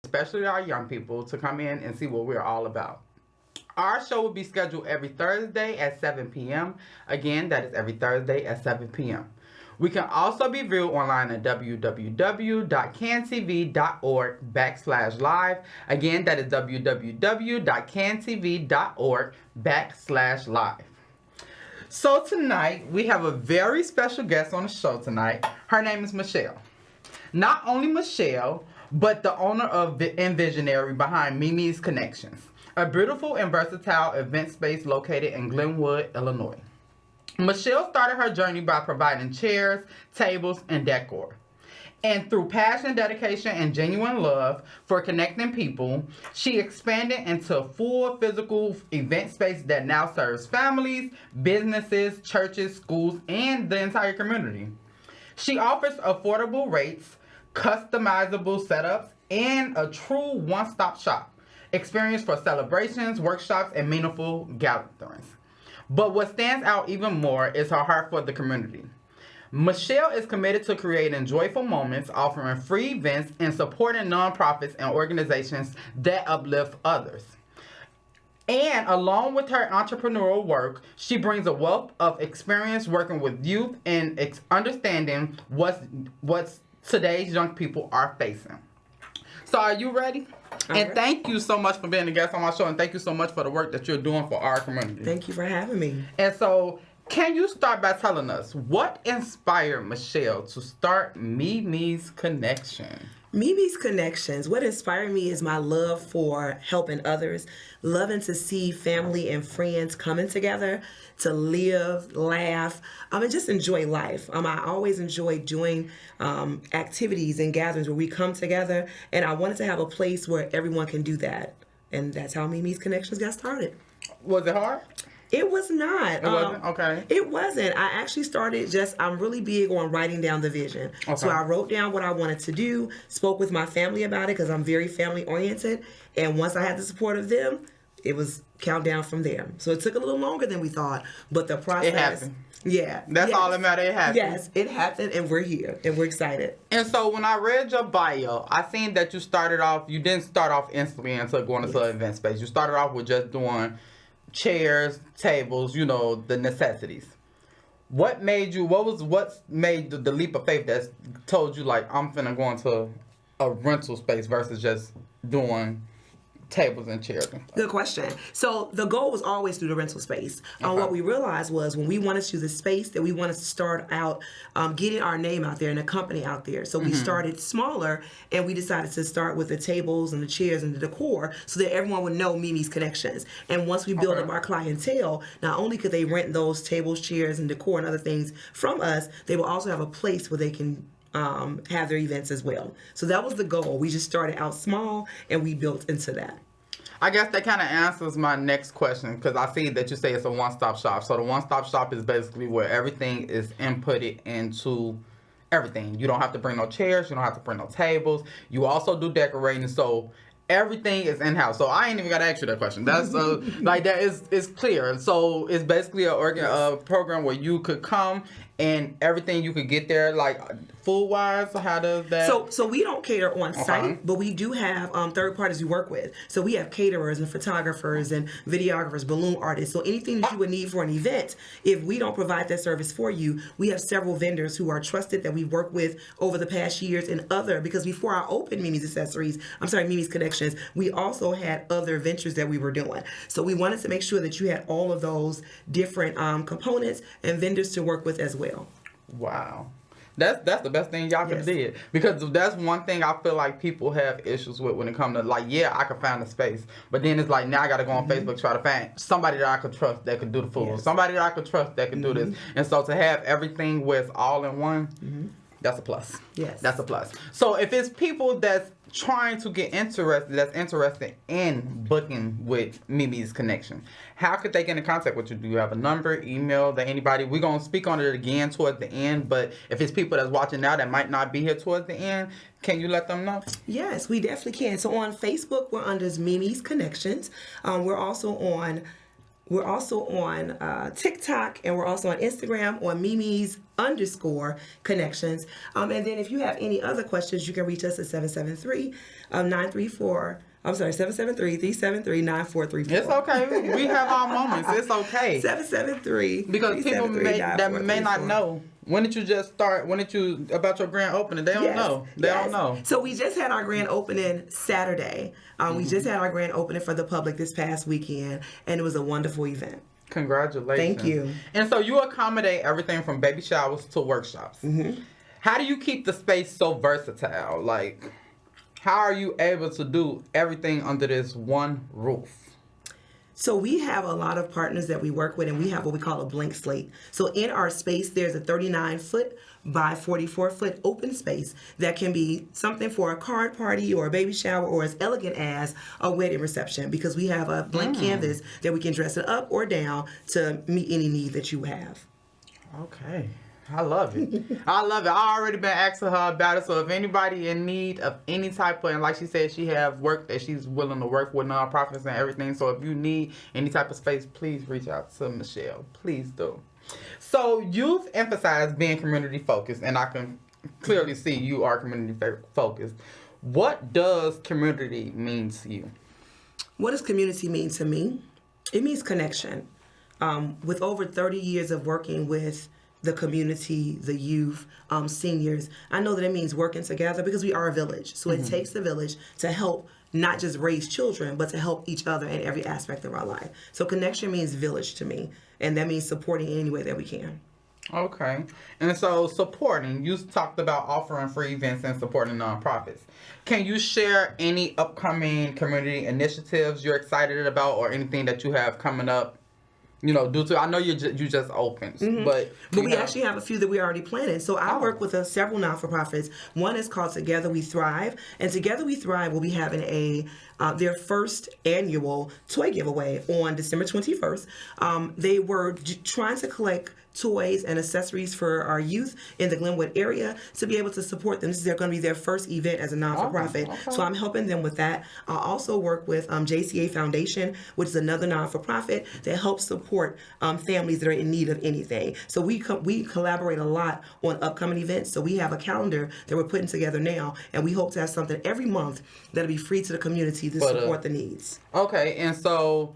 Especially our young people, to come in and see what we're all about. Our show will be scheduled every Thursday at 7 p.m. Again, that is every Thursday at 7 p.m. We can also be viewed online at www.cantv.org/live. Again, that is www.cantv.org/live. So tonight, we have a very special guest on the show tonight. Her name is Michelle. Not only Michelle, but the owner of and visionary behind Mimi's Connections, a beautiful and versatile event space located in Glenwood, Illinois. Michelle started her journey by providing chairs, tables, and decor. And through passion, dedication, and genuine love for connecting people, she expanded into a full physical event space that now serves families, businesses, churches, schools, and the entire community. She offers affordable rates, customizable setups, and a true one-stop shop experience for celebrations, workshops, and meaningful gatherings. But what stands out even more is her heart for the community. Michelle is committed to creating joyful moments, offering free events, and supporting nonprofits and organizations that uplift others. And along with her entrepreneurial work, she brings a wealth of experience working with youth and understanding what's today's young people are facing. So are you ready? And thank you so much for being a guest on my show, and thank you so much for the work that you're doing for our community. Thank you for having me. And so, can you start by telling us what inspired Michelle to start Mimi's Connection? Mimi's Connections, what inspired me is my love for helping others, loving to see family and friends coming together to live, laugh, and just enjoy life. I always enjoy doing activities and gatherings where we come together, and I wanted to have a place where everyone can do that. And that's how Mimi's Connections got started. Was it hard? It was not. It wasn't? Okay. It wasn't. I actually started I'm really big on writing down the vision. Okay. So I wrote down what I wanted to do, spoke with my family about it because I'm very family oriented. And once I had the support of them, it was countdown from there. So it took a little longer than we thought, but the process. It happened. Yeah. That's all that matters. It happened. Yes, it happened, and we're here, and we're excited. And so when I read your bio, I seen that you didn't start off instantly into going into an event space. You started off with just doing chairs, tables, the necessities. What made the leap of faith that told you, like, I'm finna go into a rental space versus just doing tables and chairs and stuff? Good question. So the goal was always through the rental space. What we realized was when we wanted to do the space that we wanted to start out getting our name out there and the company out there. So we started smaller, and we decided to start with the tables and the chairs and the decor so that everyone would know Mimi's Connections. And once we built up our clientele, not only could they rent those tables, chairs, and decor and other things from us, they will also have a place where they can have their events as well. So that was the goal. We just started out small, and we built into that. I guess that kind of answers my next question, because I see that you say it's a one-stop shop. So the one-stop shop is basically where everything is inputted into everything. You don't have to bring no chairs. You don't have to bring no tables. You also do decorating. So everything is in-house. So I ain't even got to ask you that question. That's like that is clear. So it's basically a program where you could come and everything you could get there, like food-wise. How does that? So we don't cater on site, but we do have third parties we work with. So we have caterers and photographers and videographers, balloon artists. So anything that you would need for an event, if we don't provide that service for you, we have several vendors who are trusted that we've worked with over the past years because before I opened Mimi's Connections, we also had other ventures that we were doing. So we wanted to make sure that you had all of those different components and vendors to work with as well. Wow. That's the best thing y'all could have did. Because that's one thing I feel like people have issues with when it comes to, like, yeah, I could find a space. But then it's like, now I got to go on Facebook, try to find somebody that I could trust that could do the food. Somebody that I could trust that could do this. And so to have everything where it's all in one, That's a plus. Yes. That's a plus. So if it's people that's trying to get interested in booking with Mimi's Connection, how could they get in contact with you? Do you have a number, email, that anybody? We're going to speak on it again towards the end, but if it's people that's watching now that might not be here towards the end, can you let them know? Yes, we definitely can. So on Facebook, we're under Mimi's Connections. We're also on TikTok, and we're also on Instagram on Mimi's_Connections. And then if you have any other questions, you can reach us at 773-373-9434. It's okay. We have our moments. It's okay. 773. Because people may not know. When did you just start? When did you, about your grand opening? They don't know. They don't know. So we just had our grand opening Saturday. We just had our grand opening for the public this past weekend, and it was a wonderful event. Congratulations. Thank you. And so you accommodate everything from baby showers to workshops. Mm-hmm. How do you keep the space so versatile? Like, how are you able to do everything under this one roof? So we have a lot of partners that we work with, and we have what we call a blank slate. So in our space, there's a 39-foot by 44-foot open space that can be something for a card party or a baby shower, or as elegant as a wedding reception, because we have a blank canvas that we can dress it up or down to meet any need that you have. Okay. I love it. I love it. I already been asking her about it. So if anybody in need of any type of, and like she said, she have work that she's willing to work with nonprofits and everything. So if you need any type of space, please reach out to Michelle. Please do. So you've emphasized being community focused, and I can clearly see you are community focused. What does community mean to you? What does community mean to me? It means connection. With over 30 years of working with the community, the youth, seniors, I know that it means working together, because we are a village. So it takes the village to help not just raise children, but to help each other in every aspect of our life. So connection means village to me, and that means supporting in any way that we can. Okay. And so supporting, you talked about offering free events and supporting nonprofits. Can you share any upcoming community initiatives you're excited about, or anything that you have coming up? You know, due to, I know you just opened, but we actually have a few that we already planning. So I work with several not-for-profits. One is called Together We Thrive, and Together We Thrive will be having their first annual toy giveaway on December 21st. They were trying to collect toys and accessories for our youth in the Glenwood area to be able to support them. This is going to be their first event as a non-for-profit. Okay. So I'm helping them with that. I also work with JCA Foundation, which is another non-for-profit that helps support families that are in need of anything. So we collaborate a lot on upcoming events. So we have a calendar that we're putting together now, and we hope to have something every month that'll be free to the community to support the needs. Okay, and so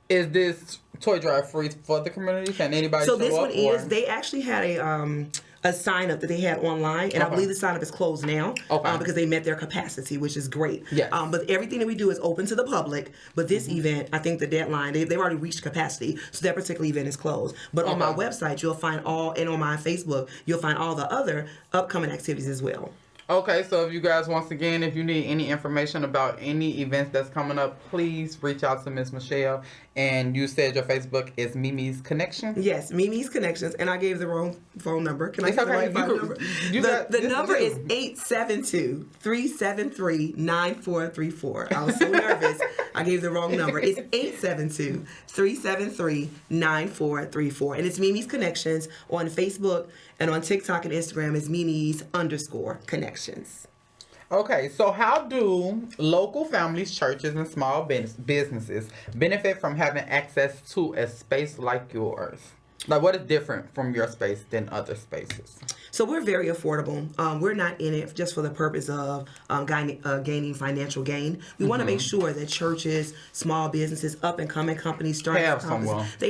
is this toy drive free for the community? Can anybody show up? So this one is, they actually had a sign up that they had online, and I believe the sign up is closed now because they met their capacity, which is great. Yes. But everything that we do is open to the public. But this event, I think the deadline, they've already reached capacity, so that particular event is closed. But on my website, you'll find and on my Facebook, you'll find all the other upcoming activities as well. Okay, so if you guys, once again, if you need any information about any events that's coming up, please reach out to Miss Michelle. And you said your Facebook is Mimi's Connection? Yes, Mimi's Connections. And I gave the wrong phone number. Can I give the right phone number? The number is 872-373-9434. I was so nervous. I gave the wrong number. It's 872-373-9434. And it's Mimi's Connections on Facebook, and on TikTok and Instagram is Mimi's_Connections. Okay, so how do local families, churches, and small businesses benefit from having access to a space like yours? Like, what is different from your space than other spaces? So we're very affordable. We're not in it just for the purpose of gaining financial gain. We want to make sure that churches, small businesses, up-and-coming companies, they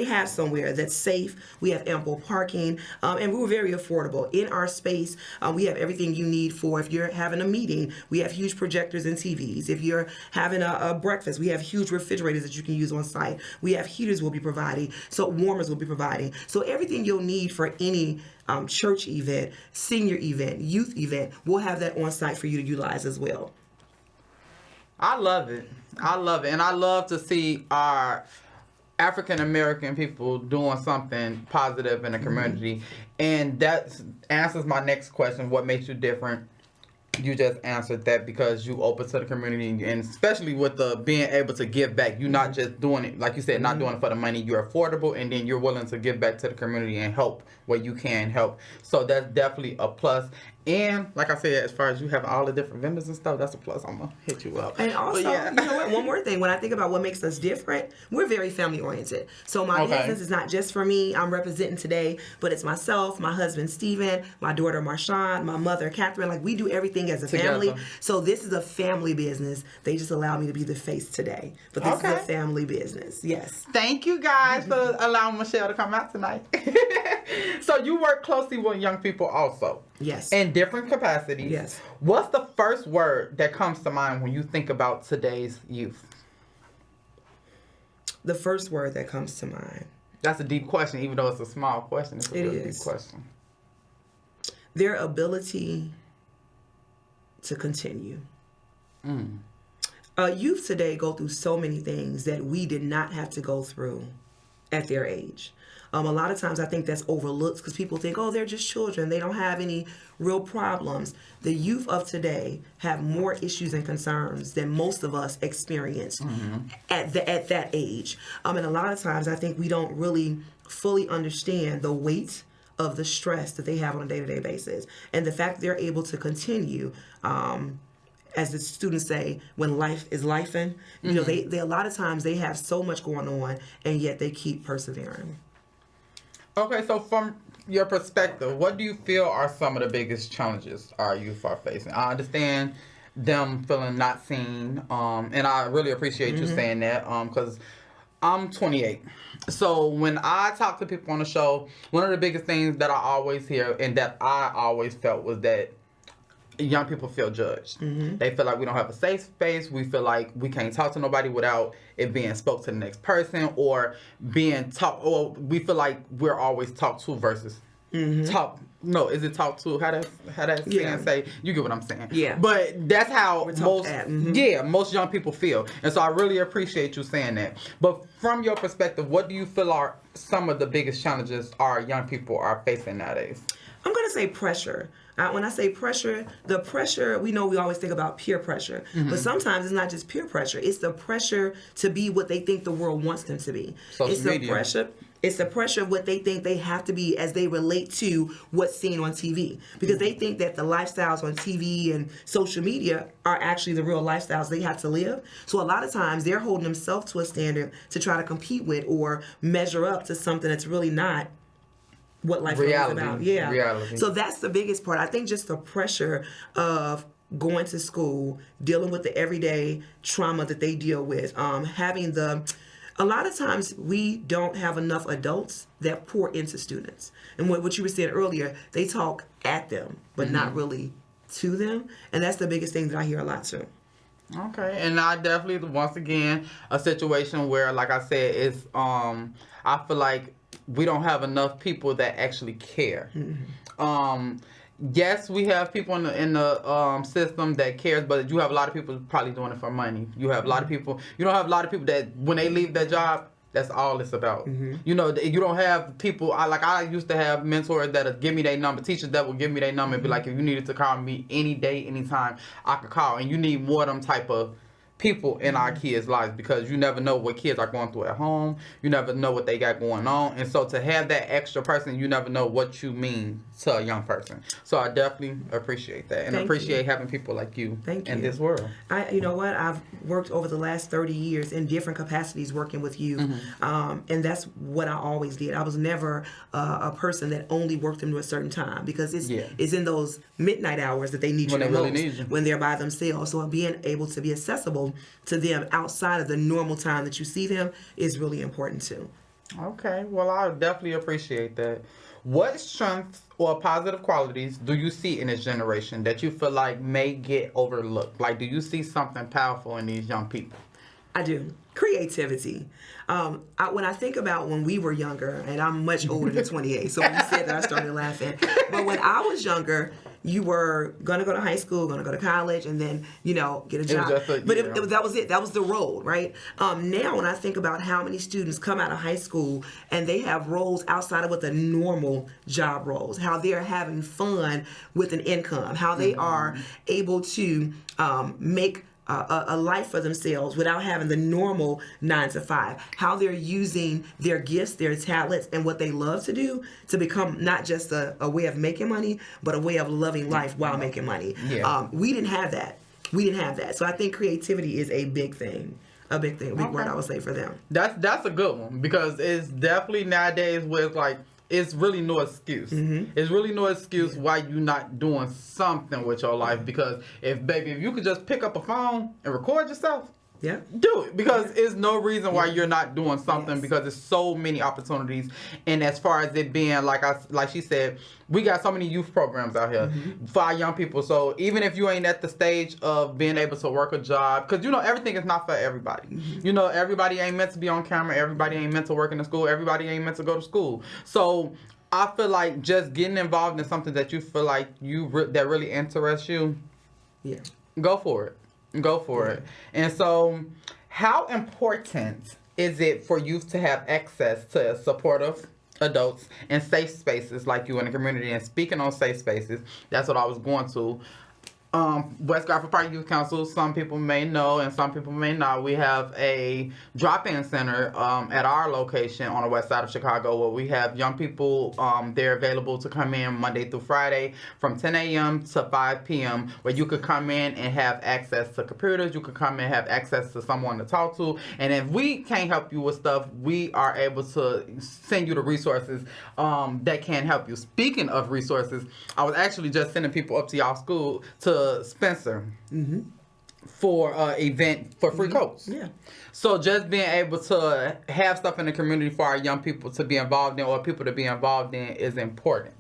have somewhere that's safe. We have ample parking, and we're very affordable. In our space, we have everything you need for if you're having a meeting. We have huge projectors and TVs. If you're having a breakfast, we have huge refrigerators that you can use on site. We have heaters we'll be providing, so warmers will be providing. So everything you'll need for any church event, senior event, youth event, we'll have that on site for you to utilize as well. I love it. I love it. And I love to see our African American people doing something positive in the community. And that answers my next question. What makes you different? You just answered that because you open to the community, and especially with the being able to give back. You're not just doing it, like you said, not doing it for the money. You're affordable, and then you're willing to give back to the community and help where you can help. So that's definitely a plus. And like I said, as far as you have all the different vendors and stuff, that's a plus. I'm gonna hit you up. And also, yeah. you know what? One more thing. When I think about what makes us different, we're very family oriented. So my business is not just for me. I'm representing today, but it's myself, my husband Stephen, my daughter Marshawn, my mother Catherine. Like, we do everything as a family. So this is a family business. They just allow me to be the face today, but this is a family business. Yes. Thank you guys for allowing Michelle to come out tonight. So you work closely with young people also. Yes. In different capacities. Yes. What's the first word that comes to mind when you think about today's youth? The first word that comes to mind. That's a deep question, even though it's a small question. It's a really deep question. Their ability to continue. Youth today go through so many things that we did not have to go through at their age. A lot of times I think that's overlooked because people think, oh, they're just children. They don't have any real problems. The youth of today have more issues and concerns than most of us experienced at that age. And a lot of times I think we don't really fully understand the weight of the stress that they have on a day-to-day basis. And the fact they're able to continue, as the students say, when life is lifing, you know, they a lot of times they have so much going on, and yet they keep persevering. Okay, so from your perspective, what do you feel are some of the biggest challenges our youth are facing? I understand them feeling not seen, and I really appreciate you saying that, because I'm 28. So when I talk to people on the show, one of the biggest things that I always hear and that I always felt was that young people feel judged. They feel like we don't have a safe space. We feel like we can't talk to nobody without it being spoke to the next person, or being talked, or we feel like we're always talked to versus talk. No, is it talk to? How that saying say? You get what I'm saying? Yeah. But that's how most young people feel, and so I really appreciate you saying that. But from your perspective, what do you feel are some of the biggest challenges our young people are facing nowadays? I'm going to say pressure. When I say pressure, the pressure, we know we always think about peer pressure. But sometimes it's not just peer pressure. It's the pressure to be what they think the world wants them to be. It's the pressure of what they think they have to be as they relate to what's seen on TV. Because they think that the lifestyles on TV and social media are actually the real lifestyles they have to live. So a lot of times they're holding themselves to a standard to try to compete with or measure up to something that's really not what life is about. Yeah. Reality. So that's the biggest part. I think just the pressure of going to school, dealing with the everyday trauma that they deal with, a lot of times we don't have enough adults that pour into students. And what you were saying earlier, they talk at them, but not really to them. And that's the biggest thing that I hear a lot too. Okay, and I definitely, once again, a situation where, like I said, it's, I feel like we don't have enough people that actually care. Yes, we have people in the system that cares, but you have a lot of people probably doing it for money. You have a lot of people. You don't have a lot of people that when they leave their job, that's all it's about. You know, you don't have people. I used to have mentors that give me their number, teachers that will give me their number and be like, if you needed to call me any day, anytime, I could call. And you need more of them type of people in our kids' lives, because you never know what kids are going through at home. You never know what they got going on. And so to have that extra person, you never know what you mean to a young person. So I definitely appreciate that, and appreciate having people like you in this world. You know what? I've worked over the last 30 years in different capacities working with youth. And that's what I always did. I was never a person that only worked them to a certain time, because it's in those midnight hours that they need you the most, when they're by themselves. So being able to be accessible to them outside of the normal time that you see them is really important too. Okay, well, I definitely appreciate that. What strengths or positive qualities do you see in this generation that you feel like may get overlooked? Like, do you see something powerful in these young people? I do. Creativity. When I think about when we were younger, and I'm much older than 28, so when you said that, I started laughing. But when I was younger, you were going to go to high school, going to go to college, and then, get a job. That was it. That was the road, right? Now, when I think about how many students come out of high school and they have roles outside of what the normal job roles, how they're having fun with an income, how they are able to make a life for themselves without having the normal 9 to 5, how they're using their gifts, their talents, and what they love to do to become not just a way of making money, but a way of loving life while making money. We didn't have that. So I think creativity is a big thing. A big word I would say for them. That's a good one, because it's definitely nowadays where it's like, it's really no excuse. It's really no excuse why you're not doing something with your life. Because if you could just pick up a phone and record yourself, do it. Because it's no reason why you're not doing something, because there's so many opportunities. And as far as it being, like she said, we got so many youth programs out here for our young people. So even if you ain't at the stage of being able to work a job, because everything is not for everybody. Everybody ain't meant to be on camera. Everybody ain't meant to work in the school. Everybody ain't meant to go to school. So I feel like just getting involved in something that you feel like that really interests you, go for it. Go for it. And so, how important is it for youth to have access to supportive adults and safe spaces like you in the community? And speaking on safe spaces, that's what I was going to. West Garfield Park Youth Council, some people may know and some people may not. We have a drop-in center at our location on the west side of Chicago, where we have young people. They're available to come in Monday through Friday from 10 a.m. to 5 p.m. where you could come in and have access to computers. You could come in and have access to someone to talk to. And if we can't help you with stuff, we are able to send you the resources that can help you. Speaking of resources, I was actually just sending people up to y'all school to Spencer for an event for free coats. So just being able to have stuff in the community for our young people to be involved in, or people to be involved in, is important.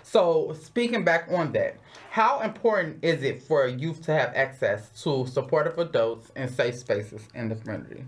So speaking back on that, how important is it for youth to have access to supportive adults and safe spaces in the community?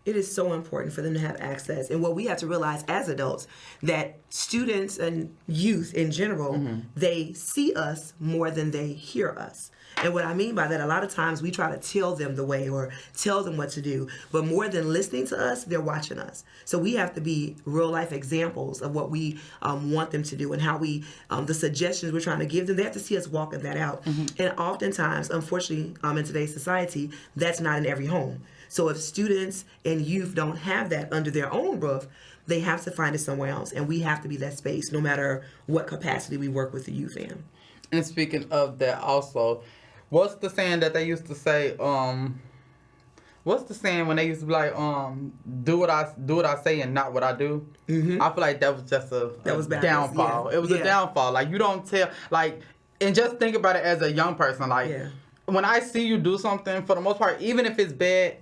It is so important for them to have access. And what we have to realize as adults, that students and youth in general, they see us more than they hear us. And what I mean by that, a lot of times we try to tell them the way or tell them what to do. But more than listening to us, they're watching us. So we have to be real life examples of what we want them to do, and how the suggestions we're trying to give them, they have to see us walking that out. And oftentimes, unfortunately, in today's society, that's not in every home. So if students and youth don't have that under their own roof, they have to find it somewhere else. And we have to be that space, no matter what capacity we work with the youth in. And speaking of that also, what's the saying that they used to say? What's the saying when they used to be like, do what I say and not what I do? I feel like that was just a downfall. It was a downfall. Like, you don't tell, like, and just think about it as a young person. Like, when I see you do something, for the most part, even if it's bad,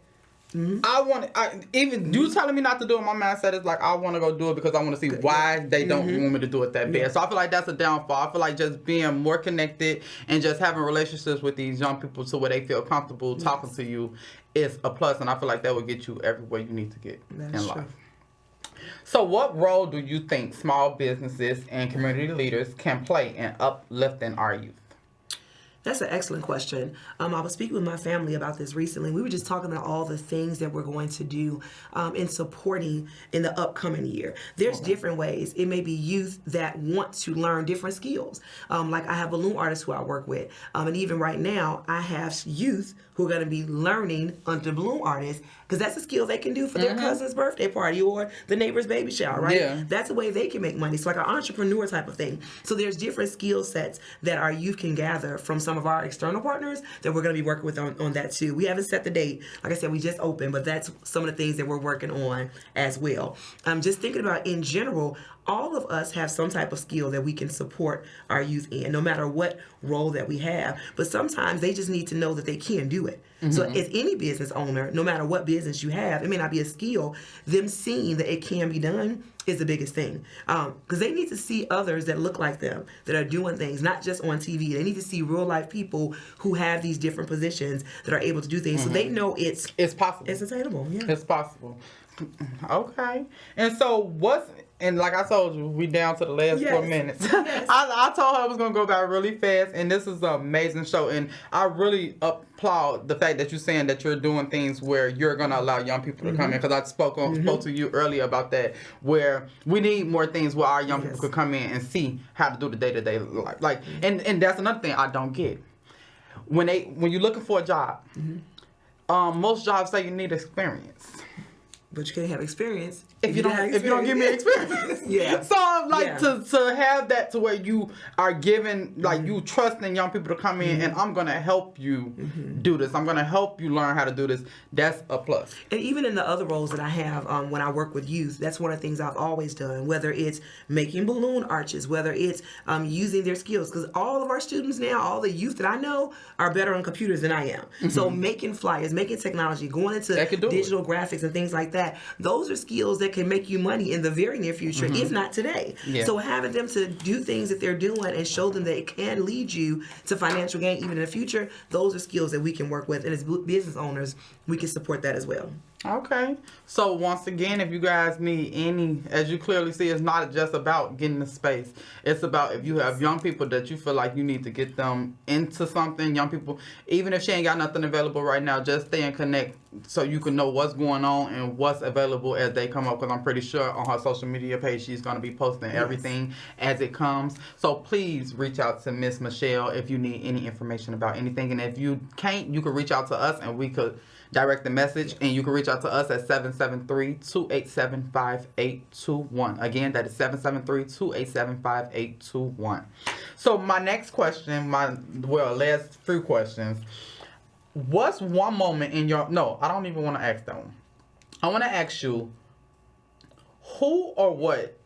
even you telling me not to do it, my mindset is like, I want to go do it because I want to see why they don't want me to do it that bad. So I feel like that's a downfall. I feel like just being more connected and just having relationships with these young people to where they feel comfortable talking to you is a plus. And I feel like that will get you everywhere you need to get in life. So what role do you think small businesses and community leaders can play in uplifting our youth? That's an excellent question. I was speaking with my family about this recently. We were just talking about all the things that we're going to do in supporting in the upcoming year. There's different ways. It may be youth that want to learn different skills. Like I have balloon artists who I work with. And even right now, I have youth who are going to be learning under balloon artists, because that's a skill they can do for their cousin's birthday party or the neighbor's baby shower, right? That's a way they can make money. It's like an entrepreneur type of thing. So there's different skill sets that our youth can gather from some of our external partners that we're going to be working with on that too. We haven't set the date. Like I said, we just opened, but that's some of the things that we're working on as well. Just thinking about in general, all of us have some type of skill that we can support our youth in, no matter what role that we have. But sometimes they just need to know that they can do it. So as any business owner, no matter what business you have, it may not be a skill, them seeing that it can be done is the biggest thing. Because they need to see others that look like them, that are doing things, not just on TV. They need to see real life people who have these different positions that are able to do things. So they know it's possible. It's attainable. Yeah. It's possible. Okay. And so and like I told you, we down to the last 4 minutes. Yes. I told her I was gonna go by really fast, and this is an amazing show, and I really applaud the fact that you're saying that you're doing things where you're gonna allow young people to come in. Because I spoke to you earlier about that, where we need more things where our young people could come in and see how to do the day-to-day life. Like, and that's another thing I don't get. When you're looking for a job, most jobs say you need experience. But you can't have experience if you don't give me experience. Yeah. So to have that to where you are giving, like, you trusting young people to come in and I'm gonna help you do this. I'm gonna help you learn how to do this. That's a plus. And even in the other roles that I have, when I work with youth, that's one of the things I've always done. Whether it's making balloon arches, whether it's using their skills, because all of our students now, all the youth that I know, are better on computers than I am. So making flyers, making technology, going into digital graphics and things like that. Those are skills that can make you money in the very near future, if not today. Yeah. So having them to do things that they're doing and show them that it can lead you to financial gain even in the future, those are skills that we can work with. And as business owners, we can support that as well. Okay. So once again, if you guys need any, as you clearly see, it's not just about getting the space. It's about if you have young people that you feel like you need to get them into something, young people, even if she ain't got nothing available right now, just stay and connect so you can know what's going on and what's available as they come up, because I'm pretty sure on her social media page she's going to be posting everything as it comes. So please reach out to Miss Michelle if you need any information about anything. And if you can't, you can reach out to us and we could direct the message, and you can reach out to us at 773-287-5821. Again, that is 773-287-5821. So my next question, last few questions. What's one moment in your... No, I don't even want to ask that one. I want to ask you, who or what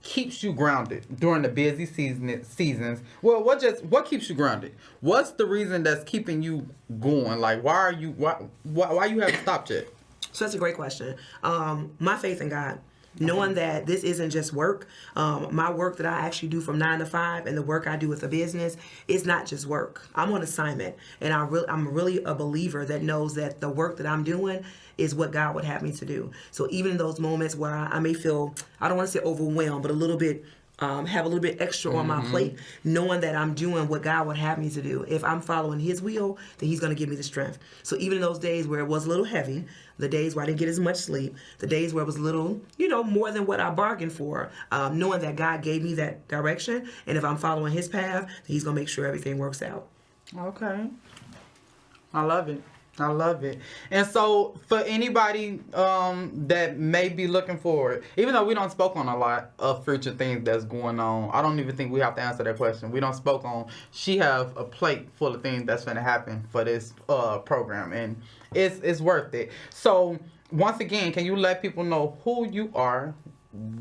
keeps you grounded during the busy seasons? Well, what keeps you grounded? What's the reason that's keeping you going? Like, why you haven't stopped yet? So that's a great question. My faith in God. Knowing that this isn't just work. My work that I actually do from 9 to 5 and the work I do with a business is not just work. I'm on assignment, and I'm really a believer that knows that the work that I'm doing is what God would have me to do. So even in those moments where I may feel, I don't want to say overwhelmed, but a little bit, have a little bit extra on my plate, knowing that I'm doing what God would have me to do. If I'm following His will, then He's going to give me the strength. So even in those days where it was a little heavy, the days where I didn't get as much sleep, the days where it was a little, more than what I bargained for, knowing that God gave me that direction, and if I'm following His path, then He's going to make sure everything works out. Okay. I love it. I love it. And so for anybody that may be looking forward, even though we don't spoke on a lot of future things that's going on, I don't even think we have to answer that question. We don't spoke on, she have a plate full of things that's going to happen for this program, and it's worth it. So once again, can you let people know who you are,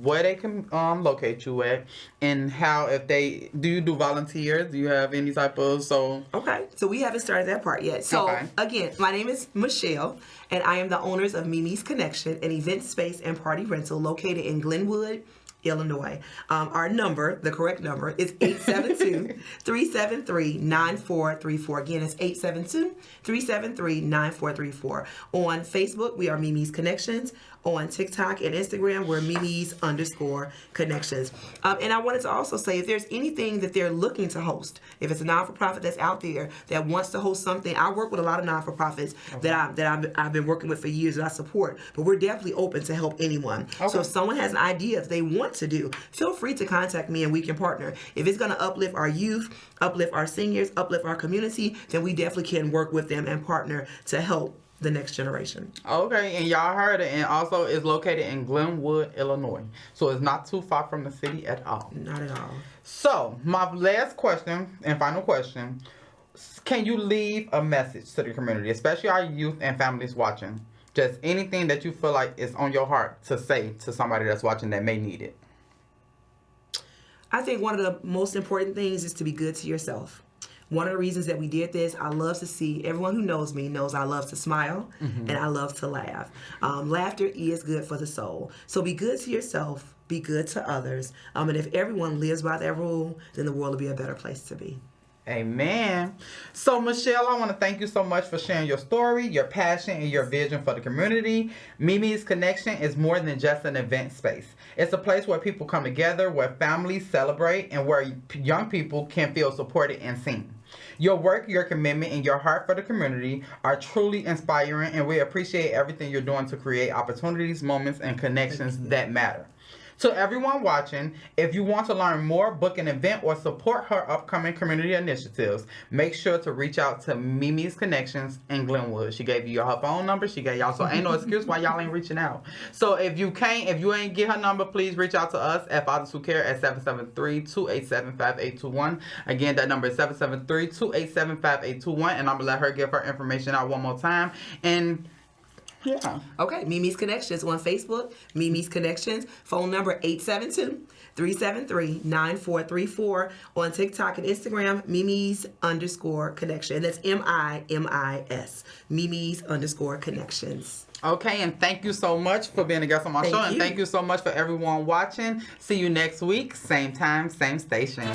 where they can locate you at, and how, if they do you do volunteers? Do you have any type of Okay, so we haven't started that part yet. So again, my name is Michelle, and I am the owners of Mimi's Connection, an event space and party rental located in Glenwood, Illinois. Our number, the correct number, is 872-373-9434. Again, it's 872-373-9434. On Facebook, we are Mimi's Connections. On TikTok and Instagram, we're Mimi's_Connections. And I wanted to also say, if there's anything that they're looking to host, if it's a non-for-profit that's out there that wants to host something, I work with a lot of non-for-profits that I've been working with for years that I support, but we're definitely open to help anyone. So if someone has an idea that they want to do, feel free to contact me and we can partner. If it's going to uplift our youth, uplift our seniors, uplift our community, then we definitely can work with them and partner to help the next generation. Okay, and y'all heard it. And also it's located in Glenwood, Illinois. So it's not too far from the city at all. Not at all. So my last question and final question, can you leave a message to the community, especially our youth and families watching? Just anything that you feel like is on your heart to say to somebody that's watching that may need it. I think one of the most important things is to be good to yourself. One of the reasons that we did this, I love to see, everyone who knows me knows I love to smile and I love to laugh. Laughter is good for the soul. So be good to yourself, be good to others. And if everyone lives by that rule, then the world will be a better place to be. Amen. So, Michelle, I want to thank you so much for sharing your story, your passion, and your vision for the community. Mimi's Connection is more than just an event space. It's a place where people come together, where families celebrate, and where young people can feel supported and seen. Your work, your commitment, and your heart for the community are truly inspiring, and we appreciate everything you're doing to create opportunities, moments, and connections that matter. To everyone watching, if you want to learn more, book an event, or support her upcoming community initiatives, make sure to reach out to Mimi's Connections in Glenwood. She gave you her phone number. She gave y'all, so ain't no excuse why y'all ain't reaching out. So if you ain't get her number, please reach out to us at Fathers Who Care at 773-287-5821. Again, that number is 773-287-5821, and I'm gonna let her give her information out one more time. And yeah. Okay, Mimi's Connections on Facebook, Mimi's Connections, phone number 872-373-9434. On TikTok and Instagram, Mimi's_connection. That's MIMIS, Mimi's_connections. Okay, and thank you so much for being a guest on my show. And thank you so much for everyone watching. See you next week, same time, same station.